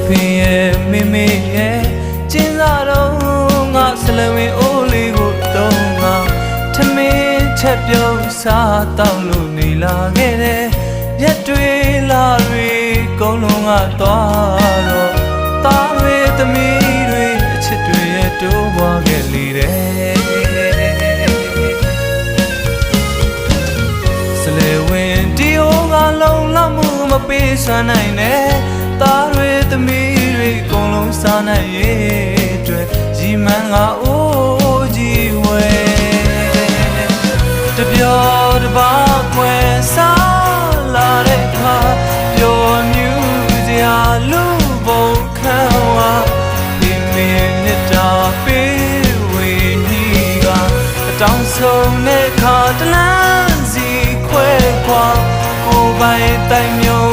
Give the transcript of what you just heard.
ဖေရဲ့မေမေရဲ့ကျင်းစာတော့ငါဆလဝင်းအိုးလေးကိုတုံးငါထမင်းချက်ပြုတ်စားတောက်လို့နေလာခဲ့တယ်ရက်တွေလာတွေကုန်လုံးကသွားတော့သားတွေသမီးတွေအချစ်တွေရဲ့တိုးပွားခဲ့လေတယ်ဆလေဝင်ဒီဟိုကလုံလောက်မှုမပေးစမ်းနိုင်နဲ့သားတွေသမီးတွေကုန်လုံးစားနိုင်ရဲ့အတွက်ရီမန်းကအိုးကြီးဝဲတပြောတပါကွယ်စားလာတဲ့ခါပျော်မြူးစရာလူဘုံခံဝါဒီမင်းနဲ့တာပေးဝေနီကအတောင်ဆုံးတဲ့ခါတလန်းစီခွဲခွာကိုယ်ပိုင်တိုင်မျိုး